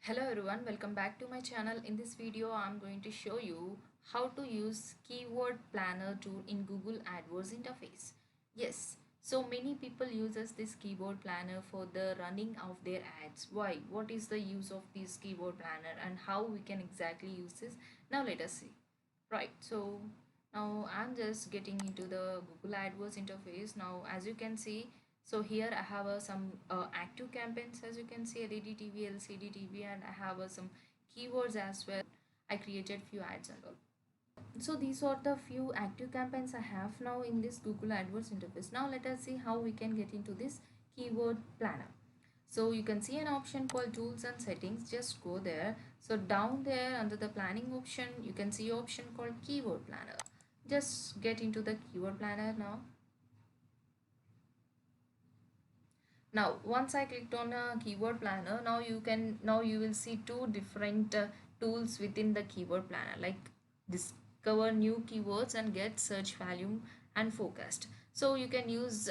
Hello everyone, welcome back to my channel. In this video, I'm going to show you how to use Keyword Planner tool in Google AdWords interface. Yes, so many people uses this Keyword Planner for the running of their ads. Why? What is the use of this Keyword Planner and how we can exactly use this? Now let us see. Right, so now I'm just getting into the Google AdWords interface. Now as you can see, so here I have some active campaigns, as you can see, LED TV, LCD TV, and I have some keywords as well. I created few ads and all. So these are the few active campaigns I have now in this Google AdWords interface. Now let us see how we can get into this keyword planner. So you can see an option called tools and settings. Just go there. So down there under the planning option, you can see option called keyword planner. Just get into the keyword planner now. Now once I clicked on a keyword planner, now you will see two different tools within the keyword planner, like discover new keywords and get search volume and forecast. So you can use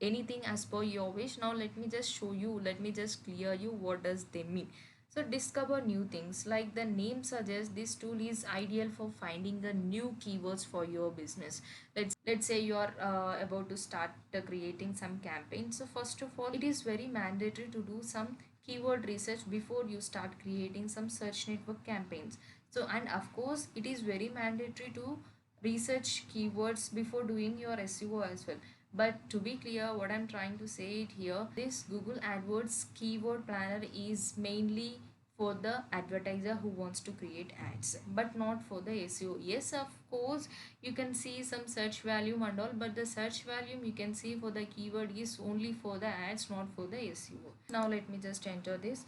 anything as per your wish. Now let me just clear you what does they mean. So discover new things, like the name suggests, this tool is ideal for finding the new keywords for your business. Let's say you are about to start creating some campaign. So first of all, it is very mandatory to do some keyword research before you start creating some search network campaigns. So and of course it is very mandatory to research keywords before doing your SEO as well. But to be clear, what I'm trying to say it here, this Google AdWords keyword planner is mainly for the advertiser who wants to create ads, but not for the SEO. Yes, of course you can see some search volume and all, but the search volume you can see for the keyword is only for the ads, not for the SEO. Now let me just enter this.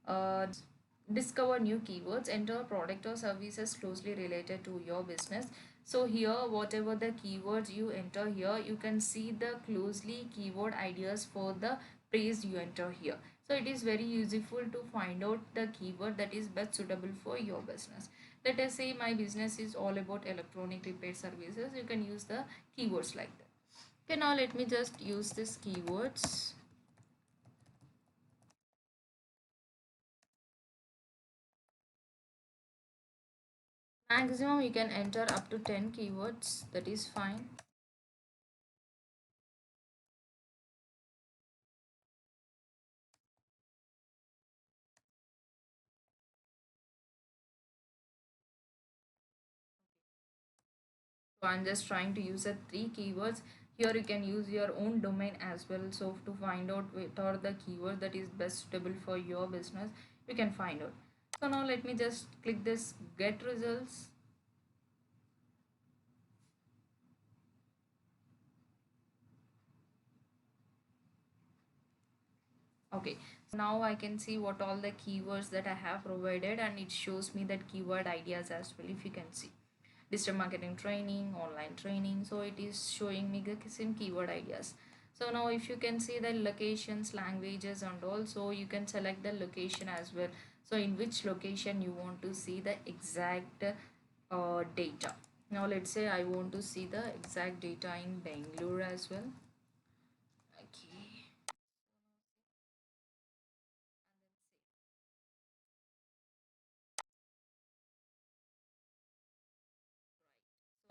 uh, Discover new keywords, enter product or services closely related to your business. So here whatever the keywords you enter here, you can see the closely keyword ideas for the phrase you enter here. So it is very useful to find out the keyword that is best suitable for your business. Let us say my business is all about electronic repair services. You can use the keywords like that. Okay, now let me just use these keywords. Maximum you can enter up to 10 keywords, that is fine. So I'm just trying to use a 3 keywords. Here you can use your own domain as well. So to find out what are the keywords that is best suitable for your business, you can find out. So now let me just click this get results. Okay, so now I can see what all the keywords that I have provided, and it shows me that keyword ideas as well. If you can see digital marketing training, online training, so it is showing me the same keyword ideas. So now if you can see the locations, languages and all, so you can select the location as well. So in which location you want to see the exact data. Now let's say I want to see the exact data in Bangalore as well. Okay.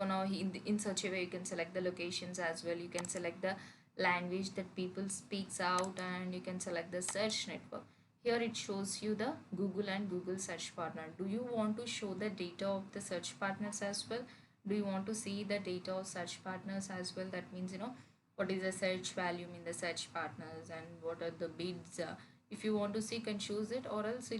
So now in such a way you can select the locations as well. You can select the language that people speaks out, and you can select the search network. Here it shows you the Google and Google search partner. Do you want to show the data of the search partners as well? Do you want to see the data of search partners as well? That means, what is the search volume in the search partners and what are the bids. If you want to see, you can choose it, or else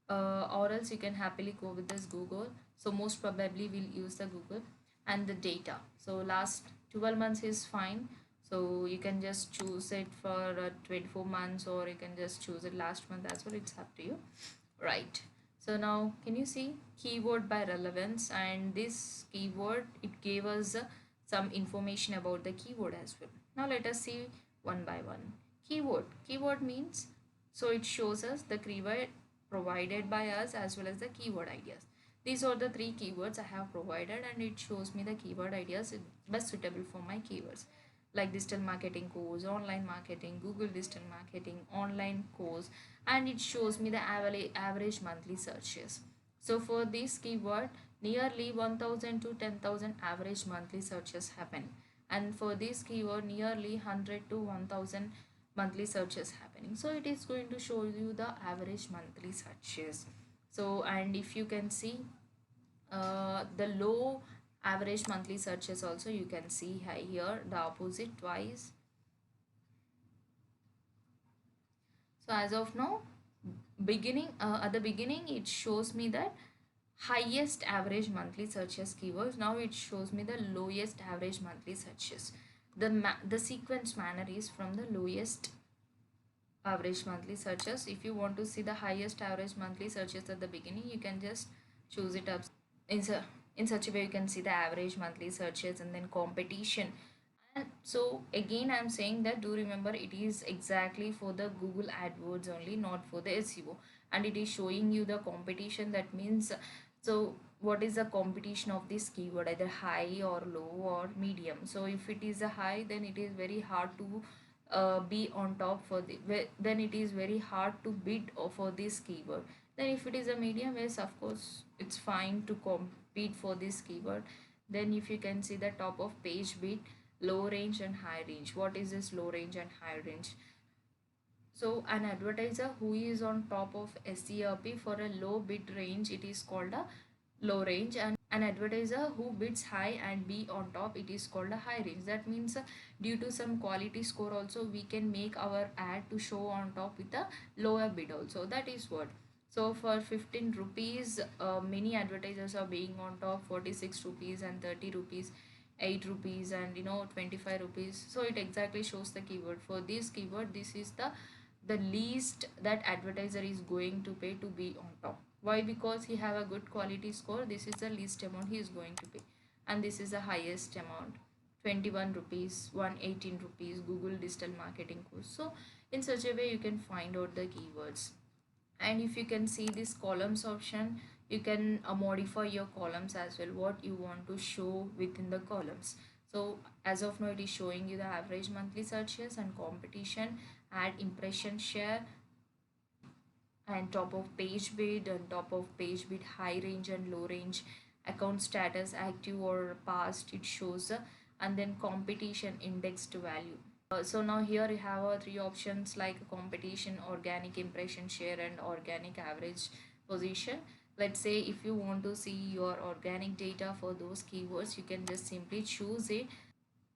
you can happily go with this Google. So most probably we'll use the Google. And the data, so last 12 months is fine. So you can just choose it for 24 months, or you can just choose it last month as well. It's up to you. Right, so now can you see keyword by relevance, and this keyword, it gave us some information about the keyword as well. Now let us see one by one. Keyword means, so it shows us the keyword provided by us as well as the keyword ideas. These are the 3 keywords I have provided, and it shows me the keyword ideas best suitable for my keywords. like digital marketing course, online marketing, Google digital marketing, online course, and it shows me the average monthly searches. So for this keyword, nearly 1000 to 10,000 average monthly searches happen, and for this keyword nearly 100 to 1000 monthly searches happening. So it is going to show you the average monthly searches. So, and if you can see the low average monthly searches also, you can see here the opposite twice. So as of now, beginning at the beginning it shows me that highest average monthly searches keywords. Now it shows me the lowest average monthly searches. The sequence manner is from the lowest average monthly searches. If you want to see the highest average monthly searches at the beginning, you can just choose it up in, in such a way you can see the average monthly searches and then competition. And so again I'm saying that do remember it is exactly for the Google AdWords only, not for the SEO, and it is showing you the competition. That means, so what is the competition of this keyword, either high or low or medium. So if it is a high, then it is very hard to be on top for the, then it is very hard to bid for this keyword. Then if it is a medium, yes, of course it's fine to compete for this keyword. Then if you can see the top of page bid, low range and high range. What is this low range and high range? So an advertiser who is on top of SERP for a low bid range, it is called a low range, and an advertiser who bids high and be on top, it is called a high range. That means due to some quality score also, we can make our ad to show on top with a lower bid also. That is what. So for 15 rupees, many advertisers are being on top, 46 rupees and 30 rupees, 8 rupees and 25 rupees. So it exactly shows the keyword. For this keyword, this is the least that advertiser is going to pay to be on top. Why? Because he have a good quality score. This is the least amount he is going to pay, and this is the highest amount, 21 rupees, 118 rupees, Google digital marketing course. So in such a way you can find out the keywords. And if you can see this columns option, you can modify your columns as well, what you want to show within the columns. So as of now it is showing you the average monthly searches and competition, add impression share, and top of page bid and top of page bid, high range and low range, account status active or past it shows, and then competition indexed value. So now here you have three options like competition, organic impression share, and organic average position. Let's say if you want to see your organic data for those keywords, you can just simply choose it.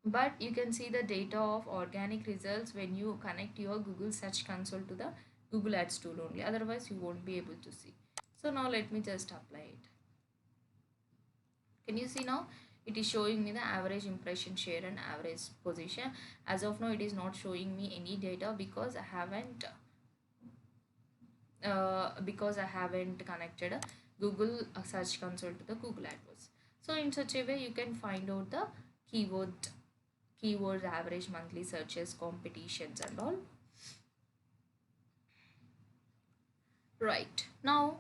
But you can see the data of organic results when you connect your Google Search Console to the Google Ads tool only. Otherwise, you won't be able to see. So now let me just apply it. Can you see now? It is showing me the average impression share and average position. As of now, it is not showing me any data because I haven't connected a Google Search Console to the Google AdWords. So in such a way, you can find out the keywords, average monthly searches, competitions, and all. Right now,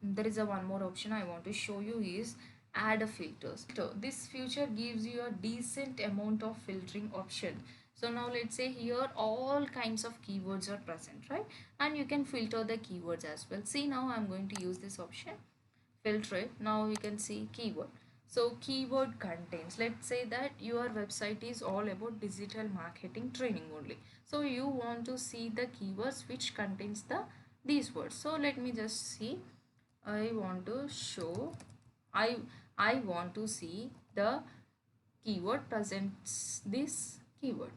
there is a one more option I want to show you is add a filters. So this feature gives you a decent amount of filtering option. So now let's say here all kinds of keywords are present, right? And you can filter the keywords as well. See, now I'm going to use this option, filter it. Now you can see keyword. So keyword contains, let's say that your website is all about digital marketing training only. So you want to see the keywords which contains these words. So let me just see. I want to show, I I want to see the keyword presents this keyword,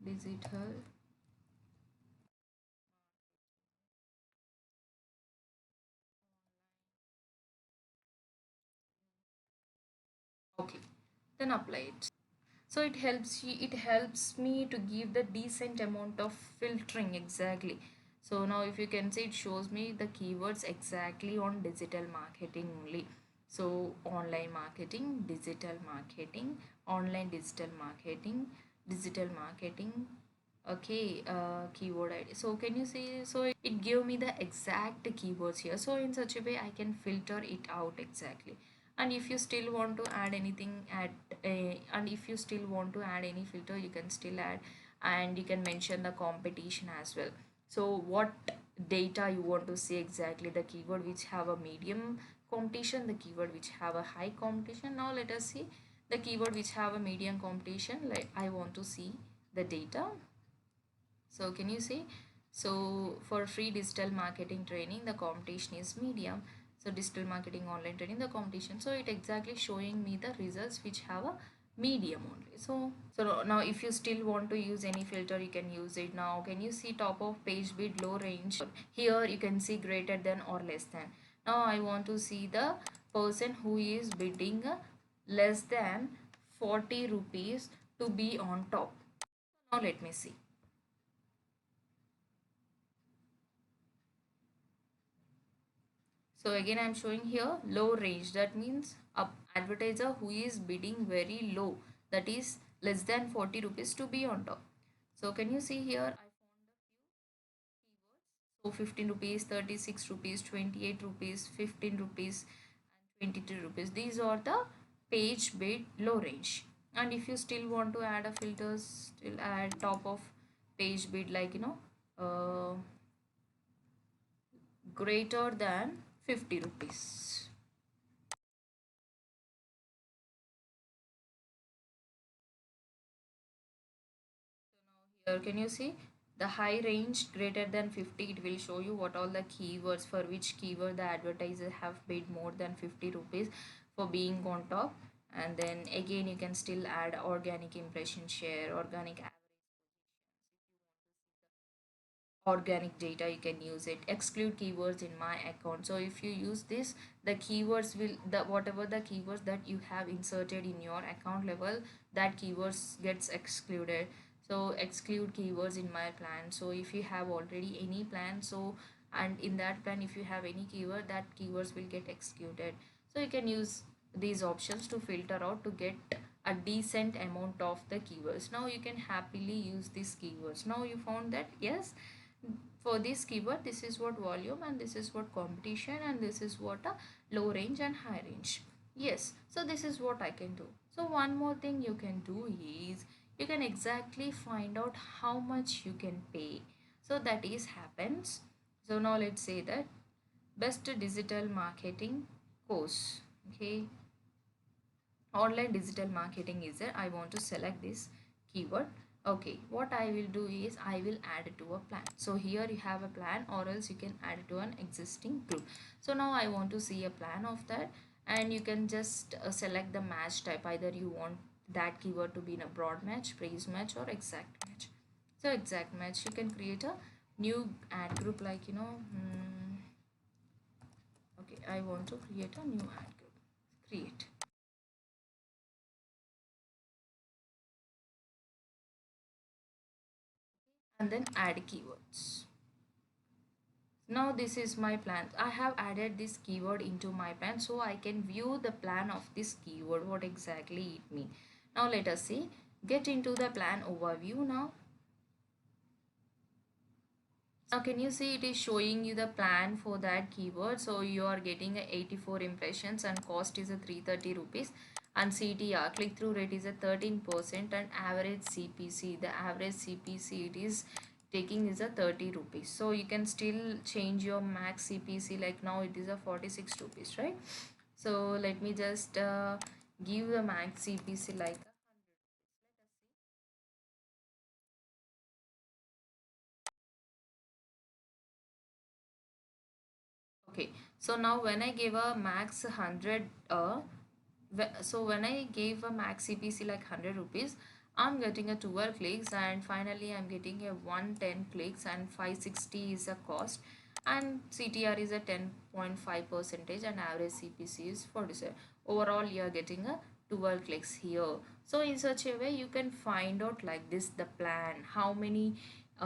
digital. Okay, then apply it. So it helps me to give the decent amount of filtering exactly. So now if you can see, it shows me the keywords exactly on digital marketing only. So online marketing, digital marketing, online digital marketing. Okay, keyword ID. So can you see? So it gave me the exact keywords here. So in such a way I can filter it out exactly. And if you still want to add anything at and if you still want to add any filter, you can still add, and you can mention the competition as well. So what data you want to see exactly, the keyword which have a medium competition, the keyword which have a high competition. Now let us see the keyword which have a medium competition. Like I want to see the data. So can you see? So for free digital marketing training, the competition is medium. So digital marketing online training, the competition. So it exactly showing me the results which have a medium only. So now if you still want to use any filter, you can use it. Now can you see top of page bid low range? Here you can see greater than or less than. Now I want to see the person who is bidding less than 40 rupees to be on top. Now let me see. So again I'm showing here low range, that means a advertiser who is bidding very low, that is less than 40 rupees to be on top. So can you see here I found a few keywords. So 15 rupees, 36 rupees, 28 rupees, 15 rupees and 23 rupees. These are the page bid low range. And if you still want to add a filters, still add top of page bid, like greater than 50 rupees. Here can you see the high range greater than 50, it will show you what all the keywords, for which keyword the advertiser have paid more than 50 rupees for being on top. And then again you can still add organic impression share, organic average, organic data, you can use it. Exclude keywords in my account. So if you use this, the keywords will, the whatever the keywords that you have inserted in your account level, that keywords gets excluded. So exclude keywords in my plan. So if you have already any plan, so and in that plan if you have any keyword, that keywords will get excluded. So you can use these options to filter out to get a decent amount of the keywords. Now you can happily use these keywords. Now you found that yes, for this keyword this is what volume, and this is what competition, and this is what a low range and high range. Yes, so this is what I can do. So one more thing you can do is you can exactly find out how much you can pay. So that is happens. So now let's say that best digital marketing course. Okay, online digital marketing is there. I want to select this keyword. Okay, what I will do is I will add it to a plan. So here you have a plan, or else you can add it to an existing group. So now I want to see a plan of that, and you can just select the match type. Either you want that keyword to be in a broad match, praise match, or exact match. So exact match, you can create a new ad group, like okay, I want to create a new ad group. Create. And then add keywords. Now this is my plan. I have added this keyword into my plan, so I can view the plan of this keyword, what exactly it means. Now let us see, get into the plan overview. Now can you see it is showing you the plan for that keyword. So you are getting a 84 impressions and cost is a 330 rupees, and CTR click through rate is a 13%, and average CPC, the average CPC it is taking is a 30 rupees. So you can still change your max CPC, like now it is a 46 rupees, right? So let me just give the max CPC like okay. So now when I gave a max 100 so when I gave a max CPC like 100 rupees, I'm getting a 12 clicks, and finally I'm getting a 110 clicks, and 560 is a cost, and CTR is a 10.5 percentage, and average CPC is 47. Overall you're getting a 12 clicks here. So in such a way you can find out like this the plan, how many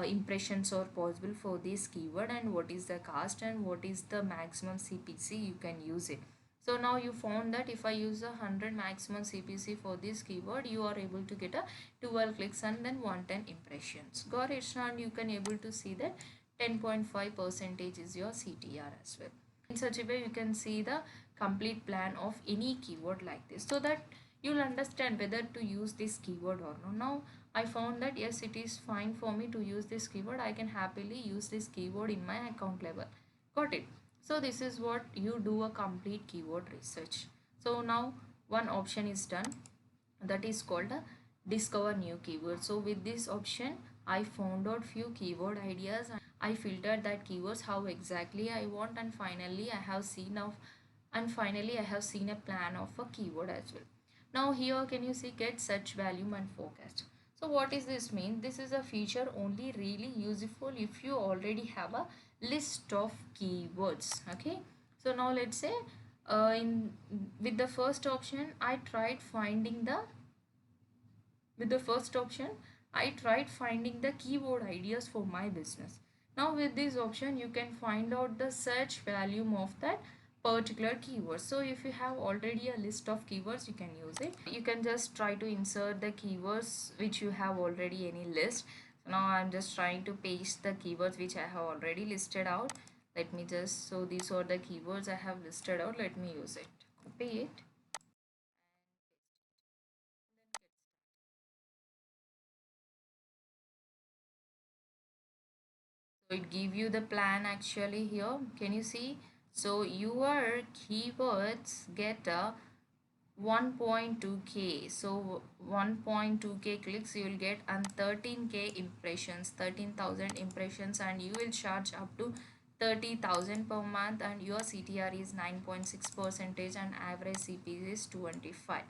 impressions are possible for this keyword, and what is the cost, and what is the maximum CPC you can use it. So now you found that if I use a 100 maximum CPC for this keyword, you are able to get a 12 clicks and then 110 impressions. Got it? And you can able to see that 10.5 percentage is your CTR as well. In such a way you can see the complete plan of any keyword like this, so that you'll understand whether to use this keyword or no. Now I found that yes, it is fine for me to use this keyword. I can happily use this keyword in my account level. Got it? So this is what you do, a complete keyword research. So now one option is done, that is called a discover new keyword. So with this option I found out few keyword ideas and I filtered that keywords how exactly I want, and finally I have seen a plan of a keyword as well. Now here can you see get search volume and forecast. So what is this mean? This is a feature only really useful if you already have a list of keywords. Okay, so now let's say in with the first option I tried finding the with the first option, I tried finding the keyword ideas for my business. Now with this option, you can find out the search volume of that particular keyword. So if you have already a list of keywords, you can use it. You can just try to insert the keywords which you have already any list. So now I'm just trying to paste the keywords which I have already listed out. Let me just, so these are the keywords I have listed out. Let me use it. Copy it. So it give you the plan actually here. Can you see? So your keywords get a 1.2k. So 1.2k clicks you will get, and 13k impressions, 13,000 impressions, and you will charge up to 30,000 per month, and your CTR is 9.6 percentage and average CPC is 25.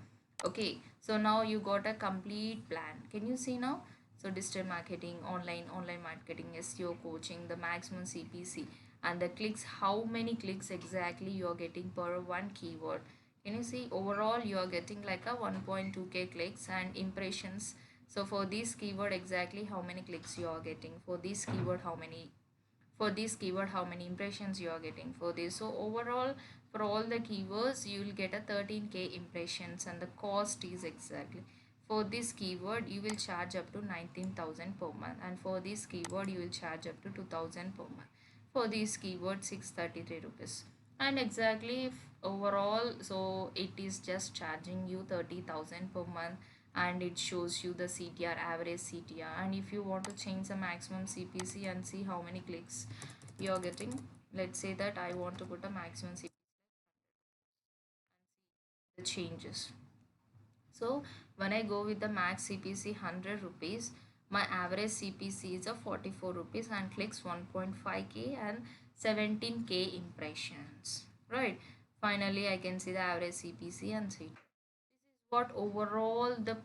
Okay, so now you got a complete plan. Can you see now? So digital marketing, online marketing, SEO coaching, the maximum CPC, and the clicks, how many clicks exactly you are getting per one keyword. Can you see overall you are getting like a 1.2k clicks and impressions. So for this keyword exactly how many clicks you are getting, for this keyword how many, for this keyword how many impressions you are getting for this. So overall for all the keywords you will get a 13k impressions, and the cost is exactly, for this keyword you will charge up to 19,000 per month, and for this keyword you will charge up to 2,000 per month, for this keyword 633 rupees. And exactly if overall, so it is just charging you 30,000 per month, and it shows you the CTR, average CTR. And if you want to change the maximum CPC and see how many clicks you're getting, let's say that I want to put a maximum CPC, the changes. So when I go with the max CPC 100 rupees, my average CPC is a 44 rupees and clicks 1.5k and 17k impressions. Right. Finally, I can see the average CPC and see. This is what overall the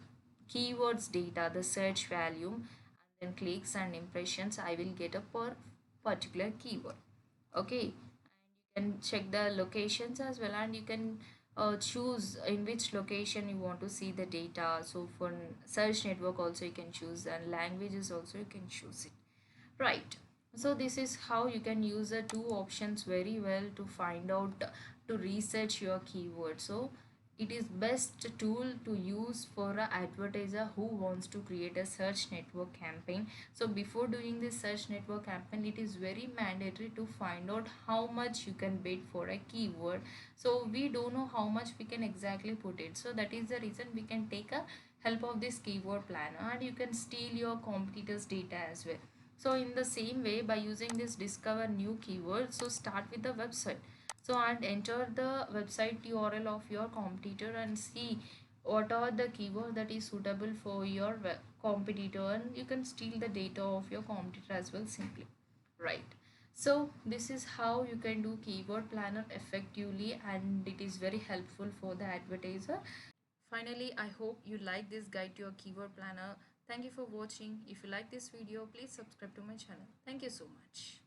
keywords data, the search volume, and then clicks and impressions I will get a per particular keyword. Okay, and you can check the locations as well, and you can choose in which location you want to see the data. So for search network also you can choose, and languages also you can choose it. Right. So this is how you can use the two options very well to find out, to research your keyword. So it is best tool to use for a advertiser who wants to create a search network campaign. So before doing this search network campaign, it is very mandatory to find out how much you can bid for a keyword. So we don't know how much we can exactly put it. So that is the reason we can take a help of this keyword planner, and you can steal your competitors data as well. So in the same way, by using this discover new keyword, so start with the website, so and enter the website URL of your competitor and see what are the keyword that is suitable for your competitor, and you can steal the data of your competitor as well simply. Right. So this is how you can do keyword planner effectively, and it is very helpful for the advertiser. Finally, I hope you like this guide to your keyword planner. Thank you for watching. If you like this video, please subscribe to my channel. Thank you so much.